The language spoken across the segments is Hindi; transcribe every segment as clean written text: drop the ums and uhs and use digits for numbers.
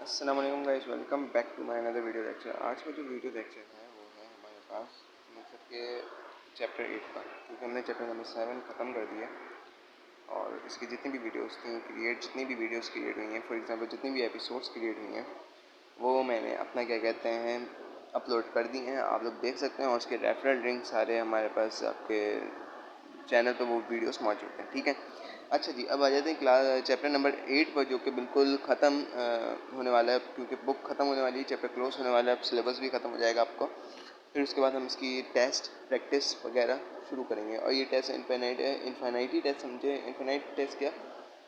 अस्सलाम वालेकुम guys, welcome back to my another video lecture. आज का जो वीडियो लेक्चर है वो है हमारे पास मतलब के चैप्टर 8 का, क्योंकि हमने चैप्टर नंबर 7 ख़त्म कर दिया और इसकी जितनी भी वीडियोस थी जितनी भी वीडियोस क्रिएट हुई हैं, फॉर एग्जांपल जितनी भी एपिसोड्स क्रिएट हुई हैं वो मैंने अपना क्या कहते हैं अपलोड कर दी हैं। आप लोग देख सकते हैं और उसके रेफरल लिंक सारे हमारे पास आपके चैनल पर वो वीडियोस मौजूद हैं। ठीक है, अच्छा जी, अब आ जाते हैं क्लास चैप्टर नंबर 8 पर, जो कि बिल्कुल ख़त्म होने वाला है, क्योंकि बुक ख़त्म होने वाली है, चैप्टर क्लोज होने वाला है, अब सिलेबस भी ख़त्म हो जाएगा आपको। फिर उसके बाद हम इसकी टेस्ट प्रैक्टिस वगैरह शुरू करेंगे। और ये टेस्ट इनफाइनाइट है, इनफाइनाइटी टेस्ट समझे। इनफाइनाइट टेस्ट क्या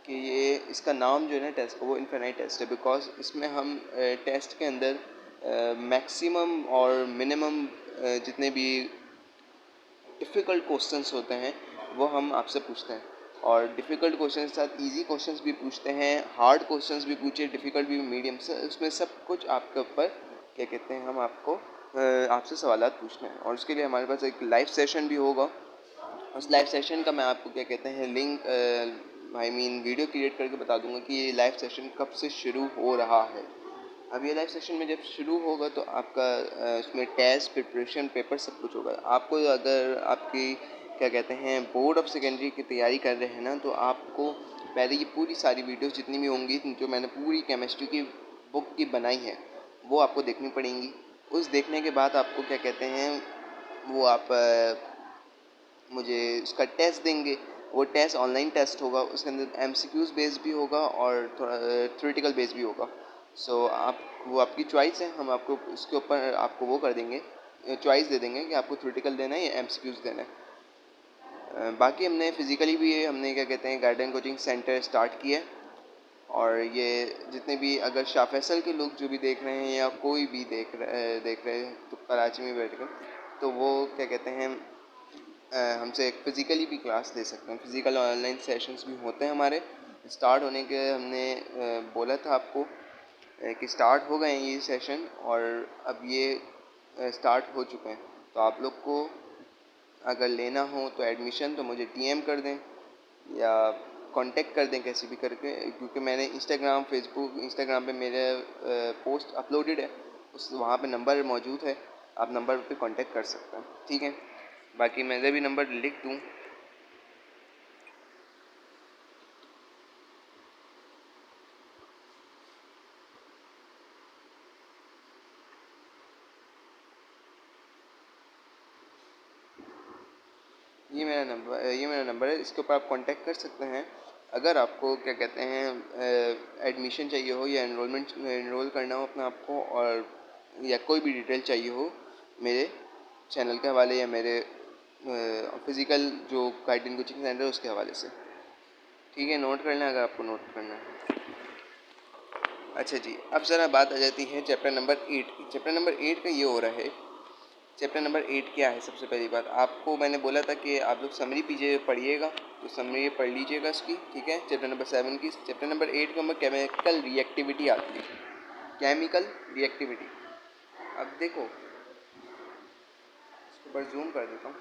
कि ये इसका नाम जो है ना टेस्ट का, वो इनफाइनाइट टेस्ट है बिकॉज इसमें हम टेस्ट के अंदर मैक्सिमम और मिनिमम जितने भी डिफ़िकल्ट क्वेश्चंस होते हैं वो हम आपसे पूछते हैं। और डिफ़िकल्ट क्वेश्चन के साथ इजी क्वेश्चंस भी पूछते हैं, हार्ड क्वेश्चंस भी पूछे, डिफ़िकल्ट भी, मीडियम से, उसमें सब कुछ आपके ऊपर क्या कहते हैं हम आपको आपसे सवालात पूछते हैं। और उसके लिए हमारे पास एक लाइव सेशन भी होगा। उस लाइव सेशन का मैं आपको क्या कहते हैं लिंक वीडियो क्रिएट करके बता दूंगा कि ये लाइव सेशन कब से शुरू हो रहा है। अब ये लाइव सेशन में जब शुरू होगा तो आपका उसमें टेस्ट प्रिपरेशन पेपर सब कुछ होगा। आपको अगर आपकी क्या कहते हैं बोर्ड ऑफ सेकेंडरी की तैयारी कर रहे हैं ना, तो आपको पहले ये पूरी सारी वीडियोस जितनी भी होंगी जो मैंने पूरी केमिस्ट्री की बुक की बनाई है वो आपको देखनी पड़ेंगी। उस देखने के बाद आपको क्या कहते हैं वो आप मुझे उसका टेस्ट देंगे। वो टेस्ट ऑनलाइन टेस्ट होगा, उसके अंदर एमसीक्यूज़ बेस्ड भी होगा और थोड़ा थ्योरेटिकल बेस्ड भी होगा। सो आप वो आपकी चॉइस है, हम आपको उसके ऊपर आपको वो कर देंगे, चॉइस दे देंगे कि आपको थ्योरेटिकल देना है या एमसीक्यूज़ देना है। बाकी हमने फिज़िकली भी हमने क्या कहते हैं गार्डन कोचिंग सेंटर स्टार्ट किया। और ये जितने भी अगर शाह फैसल के लोग जो भी देख रहे हैं या कोई भी देख रहे हैं तो कराची में बैठ कर, तो वो क्या कहते हैं हमसे एक फ़िज़िकली भी क्लास ले सकते हैं। फ़िज़िकल ऑनलाइन सेशंस भी होते हैं हमारे। स्टार्ट होने के हमने बोला था आपको कि स्टार्ट हो गए हैं ये सेशन, और अब ये स्टार्ट हो चुके हैं। तो आप लोग को अगर लेना हो तो एडमिशन तो मुझे डीएम कर दें या कांटेक्ट कर दें कैसे भी करके, क्योंकि मैंने इंस्टाग्राम पे मेरे पोस्ट अपलोडेड है, उस वहाँ पे नंबर मौजूद है, आप नंबर पे कांटेक्ट कर सकते हैं। ठीक है, बाकी मैं भी नंबर लिख दूँ। ये मेरा नंबर है, इसके ऊपर आप कांटेक्ट कर सकते हैं। अगर आपको क्या कहते हैं एडमिशन चाहिए हो या एनरोल करना हो अपना आपको, और या कोई भी डिटेल चाहिए हो मेरे चैनल के हवाले या मेरे फिज़िकल जो गाइडेंस कोचिंग सेंटर है उसके हवाले से। ठीक है, नोट कर लें अगर आपको नोट करना है। अच्छा जी, अब ज़रा बात आ जाती है चैप्टर नंबर 8 की। चैप्टर नंबर 8 का ये हो रहा है, चैप्टर नंबर 8 क्या है। सबसे पहली बात आपको मैंने बोला था कि आप लोग समरी पढ़िएगा, तो समरी पढ़ लीजिएगा उसकी। ठीक है, चैप्टर नंबर 7 की। चैप्टर नंबर 8 के अंदर केमिकल रिएक्टिविटी आती है। केमिकल रिएक्टिविटी, अब देखो इसके ऊपर जूम कर देता हूँ।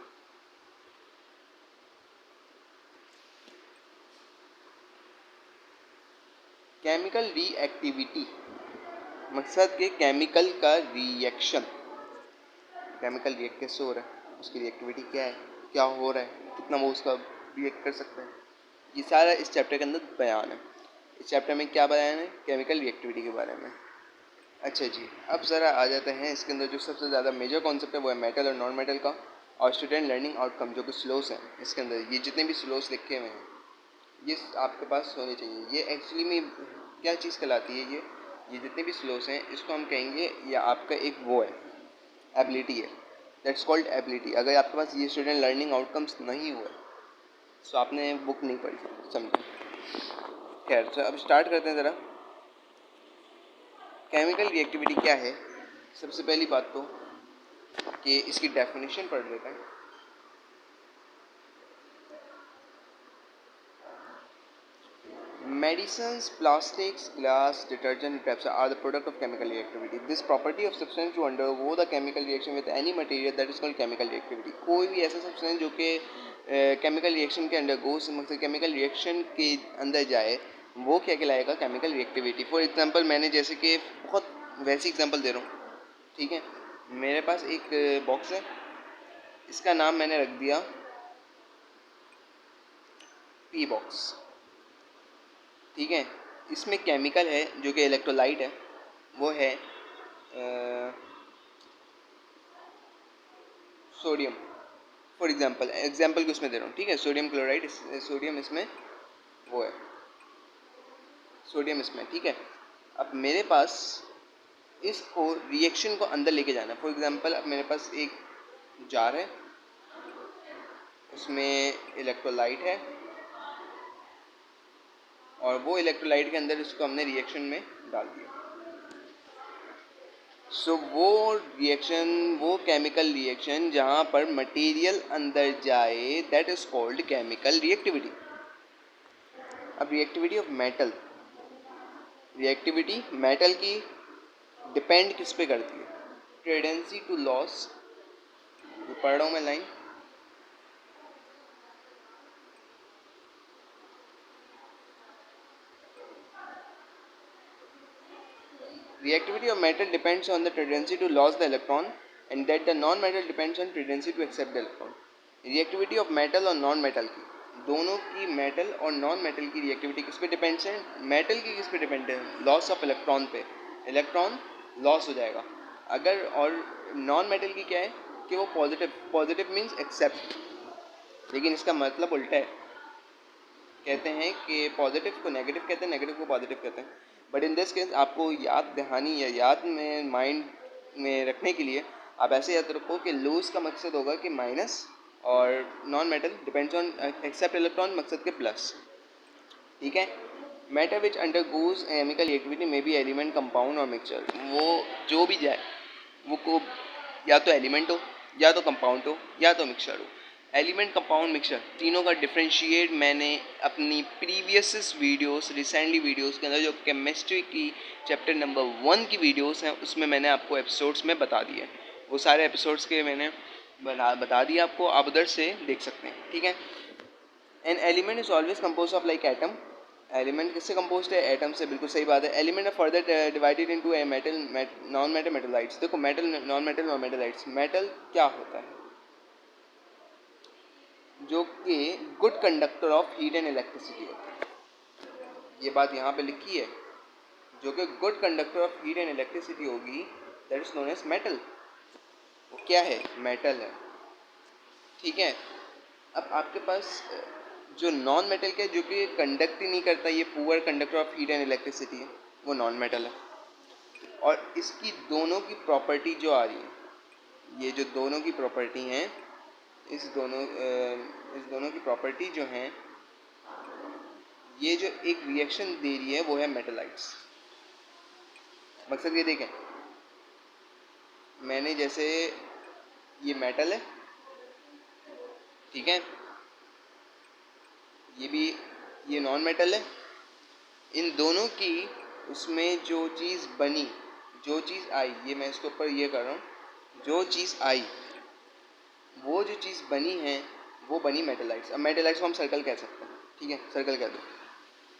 केमिकल रिएक्टिविटी मकसद के केमिकल का रिएक्शन, केमिकल रिएक्ट कैसे हो रहा है, उसकी रिएक्टिविटी क्या है, क्या हो रहा है, कितना वो उसका रिएक्ट कर सकता है, ये सारा इस चैप्टर के अंदर बयान है। इस चैप्टर में क्या बयान है, केमिकल रिएक्टिविटी के बारे में। अच्छा जी, अब ज़रा आ जाते हैं इसके अंदर जो सबसे ज़्यादा मेजर कॉन्सेप्ट है वो है मेटल और नॉन मेटल का, और स्टूडेंट लर्निंग आउटकम जो कि स्लोस हैं। इसके अंदर ये जितने भी स्लोस लिखे हुए हैं ये आपके पास होने चाहिए। ये एक्चुअली में क्या चीज़ कहलाती है, ये जितने भी स्लोस हैं इसको हम कहेंगे या आपका एक वो है एबिलिटी है, दैट्स कॉल्ड एबिलिटी। अगर आपके पास ये स्टूडेंट लर्निंग आउटकम्स नहीं हुए तो आपने बुक नहीं पढ़ी, समझे। खैर, तो अब स्टार्ट करते हैं ज़रा। केमिकल रिएक्टिविटी क्या है, सबसे पहली बात तो कि इसकी डेफिनेशन पढ़ लेते हैं। Medicines, plastics, glass, detergent, types are the product of chemical reactivity. This property of substance to undergo the chemical reaction with any material that is called chemical reactivity. कोई भी ऐसा सब्सटेंस जो कि केमिकल रिएक्शन के अंडरगो मतलब केमिकल रिएक्शन के अंदर जाए वो क्या कहलाएगा, केमिकल रिएक्टिविटी। फॉर एग्जांपल मैंने जैसे कि बहुत वैसी एग्जांपल दे रहा हूँ, ठीक है। मेरे पास एक बॉक्स है, इसका नाम मैंने रख दिया पी बॉक्स, ठीक है। इसमें केमिकल है जो कि इलेक्ट्रोलाइट है, वो है सोडियम। फॉर एग्जांपल को उसमें दे रहा हूँ, ठीक है। सोडियम क्लोराइड, सोडियम इसमें वो है, सोडियम इसमें, ठीक है। अब मेरे पास इसको रिएक्शन को अंदर लेके जाना है। फॉर एग्जांपल अब मेरे पास एक जार है, उसमें इलेक्ट्रोलाइट है, और वो इलेक्ट्रोलाइट के अंदर इसको हमने रिएक्शन में डाल दिया। सो वो रिएक्शन, वो केमिकल रिएक्शन जहाँ पर मटेरियल अंदर जाए, that is called chemical reactivity. अब reactivity of metal, reactivity metal की डिपेंड किस पे करती है, टेंडेंसी टू लॉस, पढ़ रहा हूँ मैं line, reactivity of metal depends on the tendency to lose the electron, and that the non-metal depends on tendency to accept the electron. Reactivity of metal और नॉन मेटल की, दोनों की मेटल और नॉन मेटल की रिएक्टिविटी किस पे डिपेंड्स है, मेटल की किस पे डिपेंड है, लॉस ऑफ इलेक्ट्रॉन पे, इलेक्ट्रॉन लॉस हो जाएगा अगर। और नॉन मेटल की क्या है कि वो पॉजिटिव मीन्स एक्सेप्ट, लेकिन इसका मतलब उल्टा है। कहते हैं कि पॉजिटिव को नेगेटिव कहते हैं, नेगेटिव को पॉजिटिव कहते हैं। बट इन दिस केस आपको याद दहानी या याद में माइंड में रखने के लिए आप ऐसे याद रखो कि लूज का मकसद होगा कि माइनस, और non metal depends on accept electron मकसद के प्लस, ठीक है। Matter which undergoes chemical activity में बी एलिमेंट, कंपाउंड और मिक्सचर, वो जो भी जाए वो को या तो एलिमेंट हो, या तो कंपाउंड हो, या तो मिक्सचर हो। एलिमेंट, कंपाउंड, मिक्सचर तीनों का डिफ्रेंशिएट मैंने अपनी प्रीवियस वीडियोस, रिसेंटली वीडियोस के अंदर जो केमिस्ट्री की चैप्टर नंबर 1 की वीडियोस हैं उसमें मैंने आपको एपिसोड्स में बता दिए। वो सारे एपिसोड्स के मैंने बता दिया आपको, आप उधर से देख सकते हैं, ठीक है। An element is always compose of like atom, element किससे कंपोज है, एटम से, बिल्कुल सही बात है। Element are further divided into a metal, non metal, metalloids. देखो metal, non metal, non metalloids. Metal क्या होता है, जो कि good conductor of heat and electricity होता है, ये बात यहाँ पे लिखी है, जो कि good conductor of heat and electricity होगी, that is known as metal. वो क्या है, मेटल है, ठीक है। अब आपके पास जो नॉन मेटल के जो कि कंडक्ट ही नहीं करता, ये poor conductor of heat and electricity है, वो नॉन मेटल है। और इसकी दोनों की प्रॉपर्टी जो आ रही है, ये जो दोनों की प्रॉपर्टी हैं, इस दोनों की प्रॉपर्टी जो हैं, ये जो एक रिएक्शन दे रही है वो है मेटलाइट्स। मकसद ये देखें, मैंने जैसे ये मेटल है, ठीक है, ये भी, ये नॉन मेटल है। इन दोनों की उसमें जो चीज़ बनी, जो चीज़ आई, ये मैं इसके ऊपर ये कर रहा हूँ, जो चीज़ आई, वो जो चीज़ बनी है वो बनी मेटलाइट्स। अब मेटलाइट्स को हम सर्कल कह सकते हैं, ठीक है, सर्कल कह दो।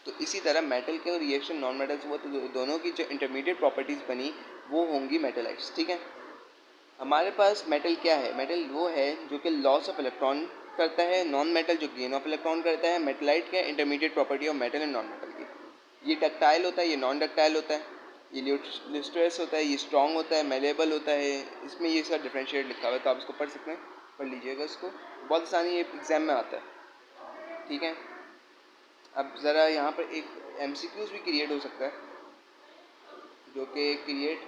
तो इसी तरह मेटल के रिएक्शन नॉन मेटल से हुआ, तो दोनों की जो इंटरमीडिएट प्रॉपर्टीज़ बनी वो होंगी मेटलाइट्स, ठीक है। हमारे पास मेटल क्या है, मेटल वो है जो कि लॉस ऑफ इलेक्ट्रॉन करता है, नॉन मेटल जो गेन ऑफ इलेक्ट्रॉन करता है। मेटलाइट क्या है, intermediate property of metal and non metal की। ये डक्टाइल होता है, ये नॉन डक्टाइल होता है, ये ल्यूस्ट्रेस होता है, ये स्ट्रॉन्ग होता है, मेलेबल होता है। इसमें ये इसका डिफरेंशिएट लिखा हुआ है, तो आप इसको पढ़ सकते हैं, पढ़ लीजिएगा इसको, बहुत आसानी, ये एग्जाम में आता है, ठीक है। अब ज़रा यहाँ पर एक MCQs भी क्रिएट हो सकता है, जो कि क्रिएट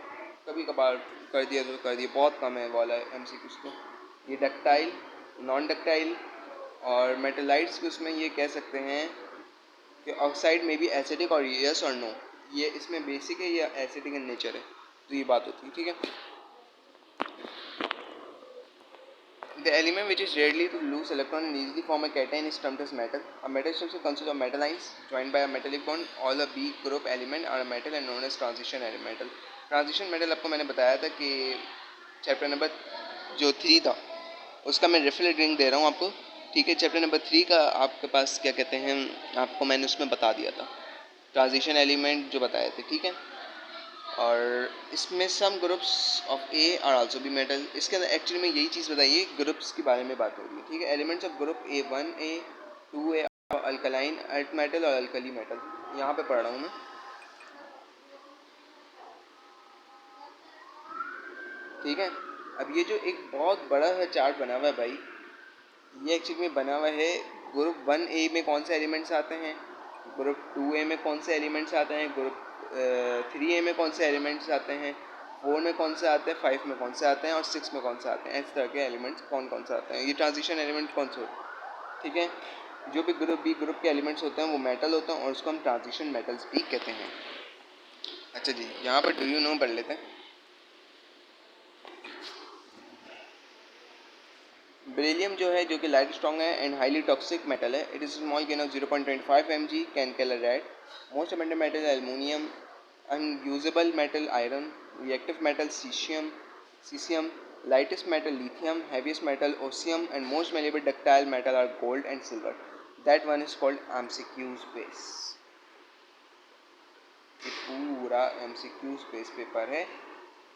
कभी कभार कर दिया तो कर दिया, बहुत कम है वाला MCQs तो। ये डक्टाइल, नॉन डक्टाइल और मेटलाइट्स के उसमें ये कह सकते हैं कि ऑक्साइड में भी एसिडिक, और यस और नो, ये इसमें बेसिक है, ये एसिडिक इन नेचर है, तो ये बात होती है, ठीक है। The element which is readily to lose electron and easily form a cation is termed as metal. A metal structure consists of metal ions joined by a metallic bond. All a B group element are a metal and known as transition metal. Transition metal आपको मैंने बताया था कि चैप्टर नंबर जो 3 था उसका मैं रेफरेंस लिंक दे रहा हूँ आपको, ठीक है। चैप्टर नंबर 3 का आपके पास क्या कहते हैं, आपको मैंने उसमें बता दिया था, ट्रांजिशन एलिमेंट जो बताए थे, ठीक है। और इसमें some groups of A are also B metal, इसके अंदर एक्चुअली में यही चीज़ बताइए, ग्रुप्स के बारे में बात हो रही है, ठीक है। Elements of group A one A two A alkaline earth metal और अल्कली मेटल, यहाँ पे पढ़ रहा हूँ मैं, ठीक है। अब ये जो एक बहुत बड़ा है चार्ट बना हुआ है भाई, ये एक्चुअली में बना हुआ है ग्रुप वन ए में कौन से एलिमेंट्स आते हैं, ग्रुप टू ए में कौन से एलिमेंट्स आते हैं, ग्रुप थ्री ए में कौन से एलिमेंट्स आते हैं, फोर में कौन से आते हैं, फाइव में कौन से आते हैं और सिक्स में कौन से आते हैं, इस तरह के एलिमेंट्स कौन कौन से आते हैं, ये ट्रांजिशन एलिमेंट कौन से होते हैं, ठीक है। जो भी ग्रुप बी ग्रुप के एलिमेंट्स होते हैं वो मेटल होते हैं और उसको हम ट्रांजिशन मेटल्स भी कहते हैं। अच्छा जी, यहाँ पर डू यू नो पढ़ लेते हैं। बेरिलियम जो है, जो कि लाइट स्ट्रॉन्ग है एंड हाईली टॉक्सिक मेटल है, it is small can of 0.25 mg, can kill a rat. Most abundant metal aluminium, unusable metal iron, reactive metal caesium, lightest metal lithium, heaviest metal osmium, and most malleable ductile metal are gold and silver. That one is called MCQ space. ये पूरा MCQ space पेपर है,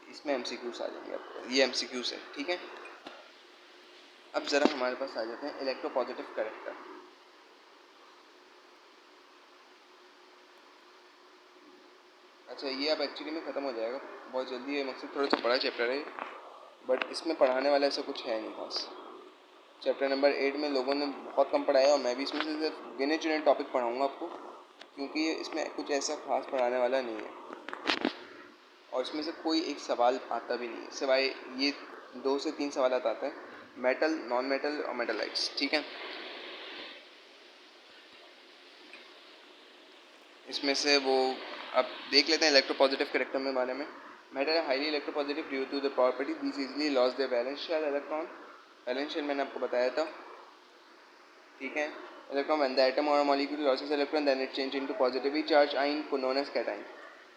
इसमें MCQs आ जाएंगे आपको, ये MCQs है, ठीक है। अब ज़रा हमारे पास आ जाते हैं इलेक्ट्रोपॉजिटिव करेक्टर। अच्छा, ये अब एक्चुअली में ख़त्म हो जाएगा बहुत जल्दी, ये मकसद थोड़ा सा बड़ा चैप्टर है, बट इसमें पढ़ाने वाला ऐसा कुछ है नहीं खास। चैप्टर नंबर 8 में लोगों ने बहुत कम पढ़ाया और मैं भी इसमें से सिर्फ गिने चुने टॉपिक पढ़ाऊँगा आपको, क्योंकि इसमें कुछ ऐसा खास पढ़ाने वाला नहीं है और इसमें से कोई एक सवाल आता भी नहीं है, सिवाय ये 2 से 3 सवाल आते हैं, मेटल, नॉन मेटल और मेटलाइट्स, ठीक है। इसमें से वो अब देख लेते हैं इलेक्ट्रोपॉजिटिव करेक्टर में बारे में। मेटल है highly electropositive due to the property this easily loss the valence shell electron, valence shell मैंने आपको बताया था, ठीक है। इलेक्ट्रॉन व्हेन द एटम और molecule loses electron then it change into positively charge ion को नोन एज कैटाइन,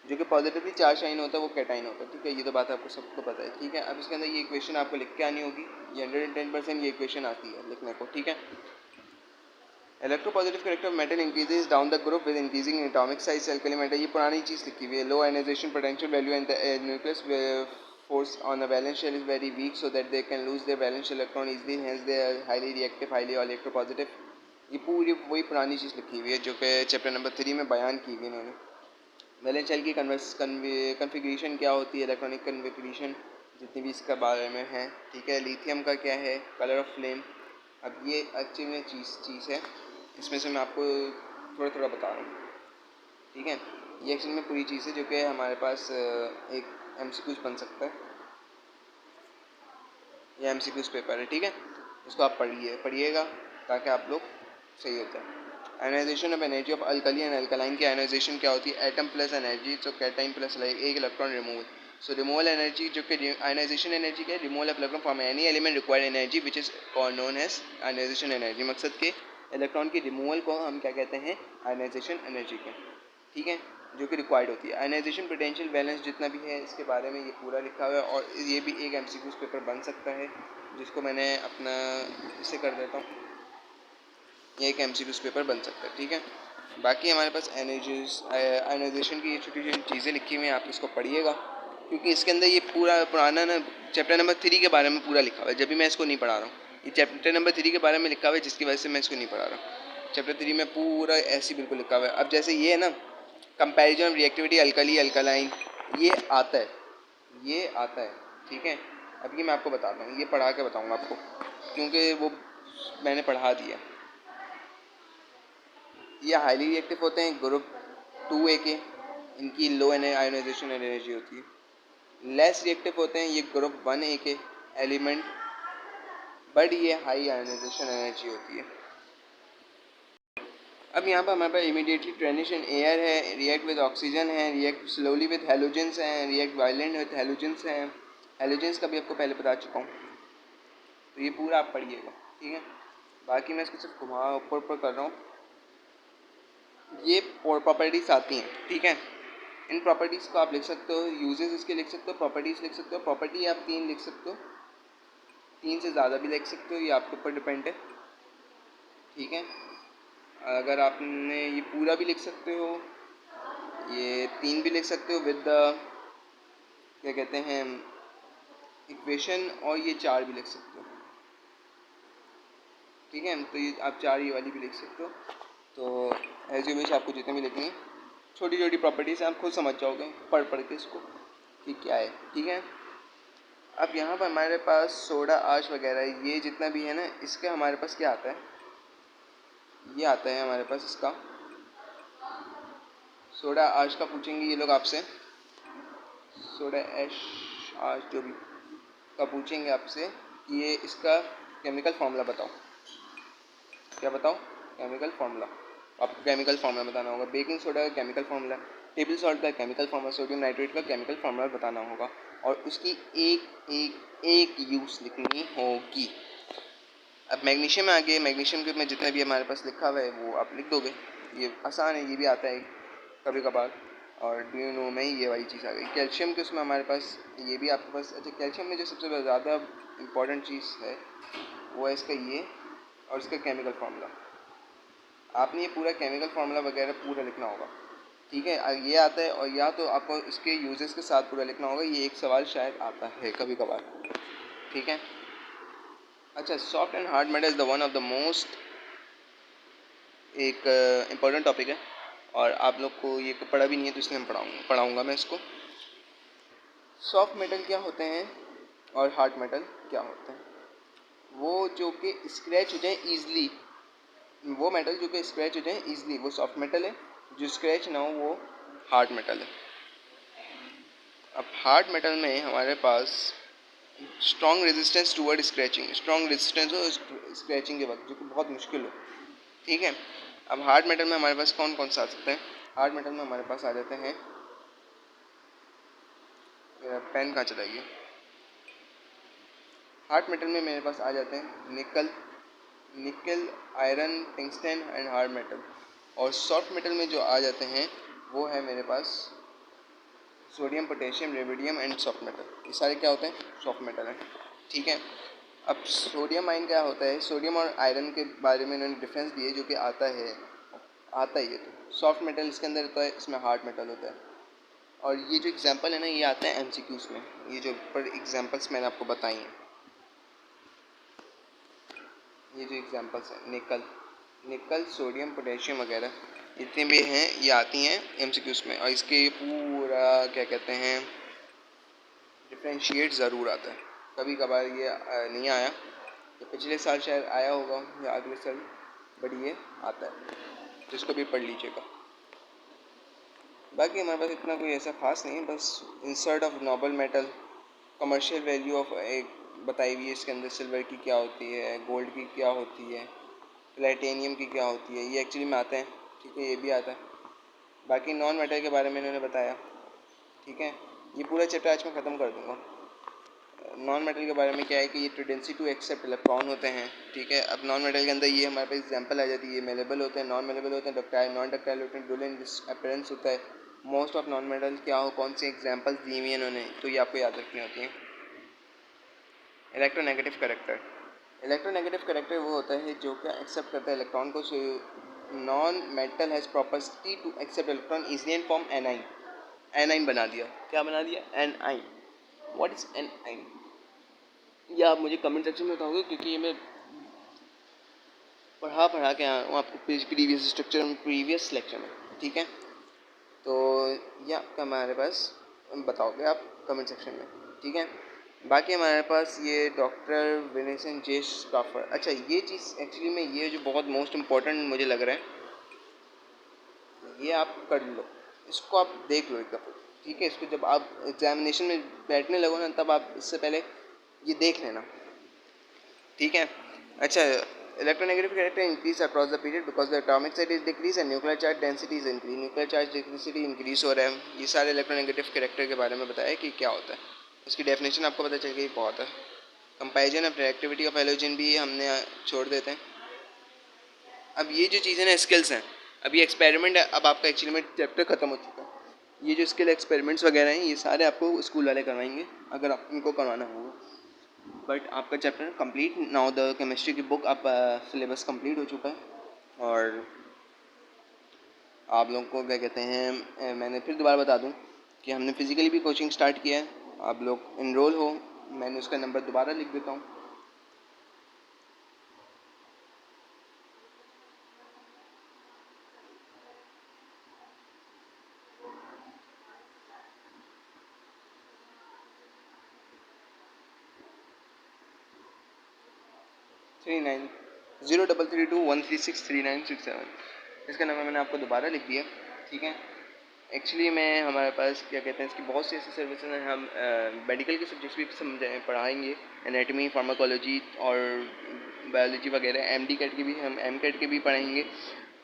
जो कि पॉजिटिवली चार्ज आयन होता है वो कैटाइन होता है, ठीक है। ये तो बात आपको सबको पता है, ठीक है। अब इसके अंदर ये इक्वेशन आपको लिख के आनी होगी, ये 110% ये इक्वेशन आती है लिखने को, ठीक है। Electropositive character of metal increases down the group with increasing atomic size, alkali metal, ये पुरानी चीज़ लिखी हुई है। Low ionisation potential value and the nucleus force on the valence shell is very weak so that they can lose their valence shell electron easily, hence they are highly reactive, highly electropositive। ये पूरी वही पुरानी चीज़ लिखी हुई है जो कि चैप्टर नंबर 3 में बयान की हुई इन्होंने। वैलेंस शेल की कन्फिग्रेशन क्या होती है, इलेक्ट्रॉनिक कन्फिग्रेशन जितनी भी इसका बारे में है, ठीक है। लिथियम का क्या है, कलर ऑफ फ्लेम। अब ये एक्चुअली में चीज़ है, इसमें से मैं आपको थोड़ा थोड़ा बता रहा हूँ, ठीक है। ये एक्चुअली में पूरी चीज़ है जो कि हमारे पास एक MCQs बन सकता है, ये MCQs पेपर है, ठीक है। इसको आप पढ़िएगा ताकि आप लोग सही हो जाए। Ionization of energy of alkali and alkaline की आयनाइजेशन क्या होती है, एटम प्लस एनर्जी, तो कैटाइन प्लस एक electron removal. So removal energy जो कि आयनाइजेशन एनर्जी क्या है, removal of electron from any element required energy which is known as ionization energy. मकसद के इलेक्ट्रॉन की रिमूवल को हम क्या कहते हैं, आयनाइजेशन एनर्जी के, ठीक है, जो कि रिक्वायर्ड होती है। आयनाइजेशन पोटेंशियल बैलेंस जितना भी है इसके बारे में ये पूरा लिखा हुआ है और ये भी एक MCQs पेपर बन सकता है, जिसको मैंने अपना इसे कर देता हूँ, ये एक MCQs पेपर बन सकता है, ठीक है। बाकी हमारे पास आयनाइजेशन की ये छोटी छोटी चीज़ें लिखी हुई हैं, आप इसको पढ़िएगा क्योंकि इसके अंदर ये पूरा पुराना ना चैप्टर नंबर 3 के बारे में पूरा लिखा हुआ है, जब भी मैं इसको नहीं पढ़ा रहा हूँ, ये चैप्टर नंबर 3 के बारे में लिखा हुआ है जिसकी वजह से मैं इसको नहीं पढ़ा रहा हूँ। चैप्टर 3 में पूरा ऐसे बिल्कुल लिखा हुआ है। अब जैसे ये है ना, कंपैरिजन रिएक्टिविटी अल्कली अल्कलाइन, ये आता है, ये आता है, ठीक है। अब ये मैं आपको बताता हूँ, ये पढ़ा के बताऊँगा आपको क्योंकि वो मैंने पढ़ा दिया। ये हाईली रिएक्टिव होते हैं ग्रुप 2A के, इनकी लो आयोनाइजेशन एनर्जी होती है। लेस रिएक्टिव होते हैं ये ग्रुप 1A के एलिमेंट, बट ये हाई आयोनाइजेशन एनर्जी होती है। अब यहाँ पर हमारे पास इमीडिएटली ट्रांजिशन एयर है, रिएक्ट विद ऑक्सीजन है, रिएक्ट स्लोली विद हेलोजेंस हैं, रिएक्ट वायलेंट विद हेलोजेंस हैं। हेलोजेंस का भी आपको पहले बता चुका हूँ, तो ये पूरा आप पढ़िएगा, ठीक है। बाकी मैं इसको सिर्फ घुमा ऊपर कर रहा हूँ, ये प्रॉपर्टीज़ आती हैं, ठीक है। इन प्रॉपर्टीज़ को आप लिख सकते हो, यूजेस इसके लिख सकते हो, प्रॉपर्टीज़ लिख सकते हो। प्रॉपर्टी आप 3 लिख सकते हो, 3 से ज़्यादा भी लिख सकते हो, ये आपके ऊपर डिपेंड है, ठीक है। अगर आपने ये पूरा भी लिख सकते हो ये 3 भी लिख सकते हो विद द क्या कहते हैं इक्वेशन, और ये 4 भी लिख सकते हो। ठीक है, तो ये आप 4 ये वाली भी लिख सकते हो। तो एज यू विश, आपको जितने भी लिखनी है, छोटी छोटी प्रॉपर्टीज आप खुद समझ जाओगे पढ़ पढ़ के इसको कि क्या है। ठीक है, अब यहाँ पर हमारे पास सोडा आश वगैरह ये जितना भी है ना, इसका हमारे पास क्या आता है, ये आता है हमारे पास इसका सोडा आश का पूछेंगे ये लोग आपसे, सोडा ऐश आश जो भी का पूछेंगे आपसे कि ये इसका केमिकल फार्मूला बताओ। क्या बताओ? Chemical formula. आपको केमिकल फार्मूला बताना होगा। बेकिंग सोडा का केमिकल फार्मूला, टेबल सॉल्ट का केमिकल फार्मूला, सोडियम नाइट्रेट का केमिकल फार्मूला बताना होगा और उसकी एक एक एक यूज़ लिखनी होगी। अब मैग्नीशियम में आगे, मैग्नीशियम के में जितना भी हमारे पास लिखा हुआ है वो आप लिख दोगे, ये आसान है, ये भी आता है कभी कभार। और डू यू नो में ये वाली चीज़ आ गई। कैल्शियम के उसमें हमारे पास ये भी आपके पास, अच्छा कैल्शियम में जो सबसे ज़्यादा इम्पॉर्टेंट चीज़ है वो है इसका ये और इसका केमिकल फार्मूला। आपने ये पूरा केमिकल फार्मूला वगैरह पूरा लिखना होगा। ठीक है, ये आता है और या तो आपको इसके यूजेस के साथ पूरा लिखना होगा। ये एक सवाल शायद आता है कभी कभार। ठीक है, अच्छा soft and hard metal is the one of the most एक इम्पॉर्टेंट टॉपिक है और आप लोग को ये पढ़ा भी नहीं है तो इसलिए हम पढ़ाऊँगा मैं इसको। सॉफ्ट मेटल क्या होते हैं और हार्ड मेटल क्या होते हैं? वो जो कि स्क्रैच हो जाए ईजिली, वो मेटल जो कि स्क्रैच हो जाए ईजिली वो सॉफ्ट मेटल है, जो स्क्रैच ना हो वो हार्ड मेटल है। अब हार्ड मेटल में हमारे पास strong resistance toward scratching, strong resistance हो स्क्रैचिंग के वक्त, जो कि बहुत मुश्किल हो। ठीक है, अब हार्ड मेटल में हमारे पास कौन कौन सा आ सकते हैं? हार्ड मेटल में हमारे पास आ जाते हैं, मेरा पेन कहाँ चला गया? हार्ड मेटल में मेरे पास आ जाते हैं nickel, iron, tungsten and hard metal. और सॉफ्ट मेटल में जो आ जाते हैं वो है मेरे पास sodium, potassium, radium and soft metal. ये सारे क्या होते हैं? सॉफ्ट मेटल हैं। ठीक है, अब सोडियम आयन क्या होता है? सोडियम और आयरन के बारे में इन्होंने डिफरेंस दिए जो कि आता ही है। तो सॉफ्ट मेटल इसके अंदर होता है, इसमें हार्ड मेटल होता है। और ये जो एग्जांपल है ना, ये आता है एमसीक्यूज़ में। ये जो ऊपर एग्जांपल्स मैंने आपको बताई हैं, ये जो एग्जांपल्स हैं निकल, सोडियम, पोटेशियम वगैरह जितने भी हैं ये आती हैं एमसीक्यूज़ में। और इसके पूरा क्या कहते हैं डिफ्रेंशिएट ज़रूर आता है। कभी कभार ये नहीं आया, तो पिछले साल शायद आया होगा या अगले साल, बट ये आता है, तो इसको भी पढ़ लीजिएगा। बाकी हमारे पास इतना कोई ऐसा खास नहीं है, बस insert of noble metal, commercial value of एक बताई हुई है इसके अंदर, सिल्वर की क्या होती है, गोल्ड की क्या होती है, प्लेटिनियम की क्या होती है, ये एक्चुअली में आते हैं। ठीक है, ये भी आता है। बाकी नॉन मेटल के बारे में इन्होंने बताया। ठीक है, ये पूरा चैप्टर आज मैं ख़त्म कर दूँगा। नॉन मेटल के बारे में क्या है कि ये टेंडेंसी टू एक्सेप्ट इलेक्ट्रॉन होते हैं। ठीक है, अब नॉन मेटल के अंदर ये हमारे पास एग्जांपल आ जाती है, ये मेलेबल होते हैं, नॉन मेलेबल होते हैं, डक्टाइल, नॉन डक्टाइल होते हैं, डुअल अपीयरेंस होता है। मोस्ट ऑफ नॉन मेटल क्या हो, कौन से एग्जांपल्स दी हुई हैं इन्होंने, तो ये आपको याद रखनी होती है। इलेक्ट्रोनेगेटिव करेक्टर, इलेक्ट्रोनेगेटिव करेक्टर वो होता है जो क्या एक्सेप्ट करता है इलेक्ट्रॉन को। Non metal has property to accept electron easily and form anion. Anion बना दिया, क्या बना दिया? एनाइन। What is anion? ये आप मुझे कमेंट सेक्शन में बताओगे, क्योंकि ये मैं पढ़ा के आया हूँ आपको प्रीवियस स्ट्रक्चर में, प्रीवियस लेक्चर में। ठीक है, तो ये आपका हमारे पास बताओगे आप कमेंट सेक्शन में। ठीक है, बाकी हमारे पास ये डॉक्टर विनेसन जे स्टाफर। अच्छा, ये चीज़ एक्चुअली में ये जो बहुत मोस्ट इम्पॉर्टेंट मुझे लग रहा है, ये आप कर लो, इसको आप देख लो एक दफ़ा। ठीक है, इसको जब आप एग्जामिनेशन में बैठने लगो ना, तब आप इससे पहले ये देख लेना। ठीक है, अच्छा electronegative character increase across the period because the atomic size is decrease and nuclear charge density is increase. Nuclear charge density increase हो रहा है। ये सारे इलेक्ट्रोनेगेटिव कैरेक्टर के बारे में बताया कि क्या होता है। इसकी डेफिनेशन आपको पता चल गई, बहुत है। Comparison of reactivity of halogen भी हमने छोड़ देते हैं। अब ये जो चीज़ें ना स्किल्स हैं, अब ये एक्सपेरिमेंट है, अब आपका एक्चुअली में चैप्टर ख़त्म हो चुका है। ये जो स्किल एक्सपेरिमेंट्स वगैरह हैं ये सारे आपको स्कूल वाले करवाएंगे अगर आप इनको करवाना होगा। बट आपका chapter complete now, the chemistry की बुक आप सिलेबस कंप्लीट हो चुका है। और आप लोगों को क्या कहते हैं, मैंने फिर दोबारा बता दूं कि हमने फ़िज़िकली भी कोचिंग स्टार्ट किया है, आप लोग इनरोल हो। मैंने उसका नंबर दोबारा लिख देता हूँ। 390332136396 इसका नंबर मैंने आपको दोबारा लिख दिया। ठीक है, एक्चुअली मैं हमारे पास क्या कहते हैं इसकी बहुत सी ऐसी सर्विसेज हैं। हम मेडिकल के सब्जेक्ट्स भी समझाएँ पढ़ाएंगे, एनाटमी, फार्माकोलॉजी और बायोलॉजी वगैरह। एमडी कैट की भी हम एम कैट के भी पढ़ाएंगे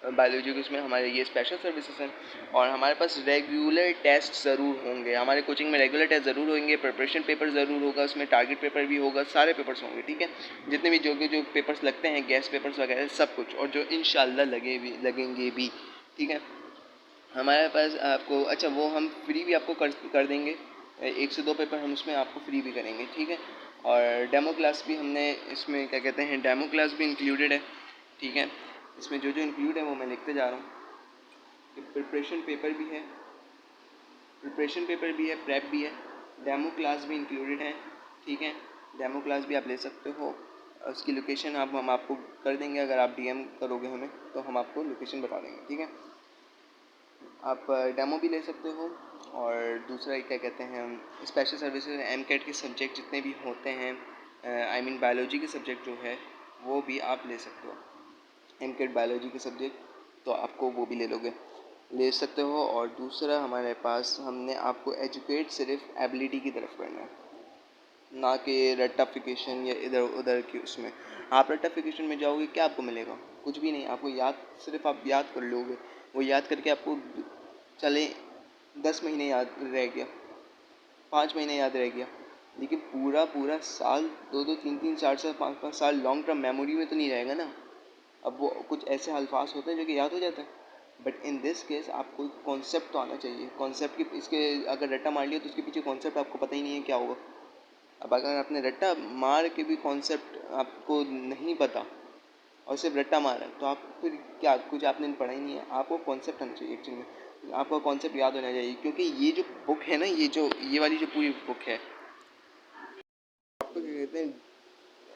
बायोलॉजी के, उसमें हमारे ये स्पेशल सर्विसेज हैं। और हमारे पास रेगुलर टेस्ट ज़रूर होंगे, हमारे कोचिंग में रेगुलर टेस्ट ज़रूर होंगे, प्रिपरेशन पेपर ज़रूर होगा, उसमें टारगेट पेपर भी होगा, सारे पेपर्स होंगे। ठीक है, जितने भी जो पेपर्स लगते हैं, गैस पेपर्स वगैरह सब कुछ, और जो इंशाल्लाह लगेंगे भी। ठीक है, हमारे पास आपको अच्छा वो हम फ्री भी आपको कर देंगे, 1 से 2 पेपर हम उसमें आपको फ्री भी करेंगे। ठीक है, और डेमो क्लास भी हमने इसमें क्या कहते हैं डेमो क्लास भी इंक्लूडेड है। ठीक है, इसमें जो इंक्लूड है वो मैं लिखते जा रहा हूँ। प्रिपरेशन पेपर भी है, प्रेप भी है, डेमो क्लास भी इंक्लूडेड है। ठीक है, डेमो क्लास भी आप ले सकते हो। उसकी लोकेशन हम आपको कर देंगे, अगर आप डीएम करोगे हमें तो हम आपको लोकेशन बता देंगे। ठीक है, आप डेमो भी ले सकते हो। और दूसरा क्या कहते हैं, स्पेशल सर्विसेज एम कैट के सब्जेक्ट जितने भी होते हैं, आई मीन बायोलॉजी के सब्जेक्ट जो है वो भी आप ले सकते हो। एम कैट बायोलॉजी के सब्जेक्ट तो आपको वो भी ले सकते हो। और दूसरा हमारे पास हमने आपको एजुकेट सिर्फ एबिलिटी की तरफ करना है, ना कि रट्टाफिकेशन या इधर उधर की उसमें। आप रट्टाफिकेशन में जाओगे क्या आपको मिलेगा, कुछ भी नहीं। आपको सिर्फ आप याद कर लोगे, वो याद करके आपको चले 10 महीने याद रह गया, 5 महीने याद रह गया, लेकिन पूरा पूरा साल, 2-2, 3-3, 4-4, 5-5 साल लॉन्ग टर्म मेमोरी में तो नहीं रहेगा ना। अब वो कुछ ऐसे अल्फाज होते हैं जो कि याद हो जाते हैं, बट इन दिस केस आपको कॉन्सेप्ट तो आना चाहिए। कॉन्सेप्ट की इसके अगर रट्टा मार लिया तो उसके पीछे कॉन्सेप्ट आपको पता ही नहीं है क्या होगा। अब अगर आपने रट्टा मार के भी कॉन्सेप्ट आपको नहीं पता और सिर्फ रट्टा मारा तो आप फिर क्या, कुछ आपने पढ़ा ही नहीं है। आपको कॉन्सेप्ट आना चाहिए एक्चुअली में, आपको कॉन्सेप्ट याद होना चाहिए, क्योंकि ये जो बुक है ना, ये वाली जो पूरी बुक है, आपको क्या कहते हैं,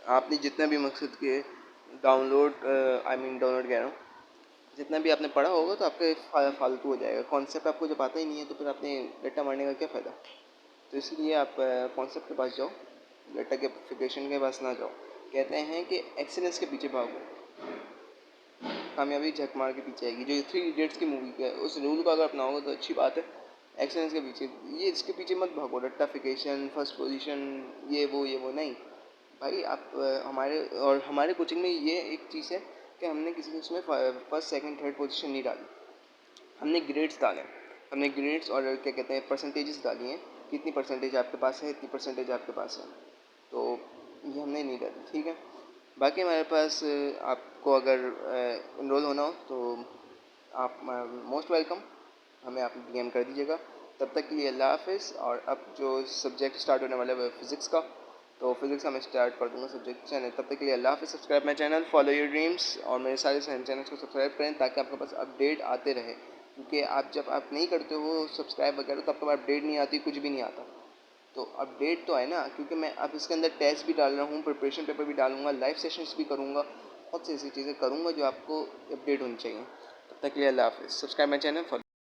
आपने जितना भी मकसद के डाउनलोड डाउनलोड कह रहा हूँ, जितना भी आपने पढ़ा होगा तो आपके फालतू हो जाएगा। कॉन्सेप्ट आपको जब आता ही नहीं है तो फिर आपने रट्टा मारने का क्या फ़ायदा। तो इसलिए आप कॉन्सेप्ट के पास जाओ, रट्टाफिकेशन के पास ना जाओ। कहते हैं कि एक्सीलेंस के पीछे भागो, कामयाबी झक मार के पीछे आएगी। जो 3 इडियट्स की मूवी है, उस रूल को अगर अपनाओगे तो अच्छी बात है। एक्सीलेंस के पीछे, ये इसके पीछे मत भागो, रट्टाफिकेशन, फर्स्ट पोजीशन, ये वो नहीं भाई। आप हमारे कोचिंग में ये एक चीज़ है कि हमने किसी को उसमें फर्स्ट सेकंड थर्ड पोजीशन नहीं डाली, हमने ग्रेड्स डाले। हमने ग्रेड्स और क्या कहते हैं परसेंटेजेस डाली हैं, कितनी परसेंटेज आपके पास है, इतनी परसेंटेज आपके पास है, तो ये हमने नहीं डाली। ठीक है, बाकी हमारे पास आपको अगर इनरोल होना हो तो आप मोस्ट वेलकम, हमें आप डीएम कर दीजिएगा। तब तक के लिए अल्लाह हाफिज़। और अब जो सब्जेक्ट स्टार्ट होने वाला है फिज़िक्स का, तो फिज़िक्स का मैं स्टार्ट कर दूँगा सब्जेक्ट चैनल। तब तक के लिए अल्लाह हाफिज़। Subscribe my channel, follow your dreams, और मेरे सारे चैनल्स को सब्सक्राइब करें ताकि आपके पास अपडेट आते रहे। क्योंकि जब आप नहीं करते हो सब्सक्राइब वगैरह तो आपके पास अपडेट नहीं आती, कुछ भी नहीं आता। तो अपडेट तो है ना, क्योंकि मैं अब इसके अंदर टेस्ट भी डाल रहा हूँ, प्रिपरेशन पेपर भी डालूंगा, लाइव सेशंस भी करूँगा, बहुत सी ऐसी चीज़ें करूँगा जो आपको अपडेट होनी चाहिए। तब तक के लिए अल्लाह हाफिज़। Subscribe my channel follow.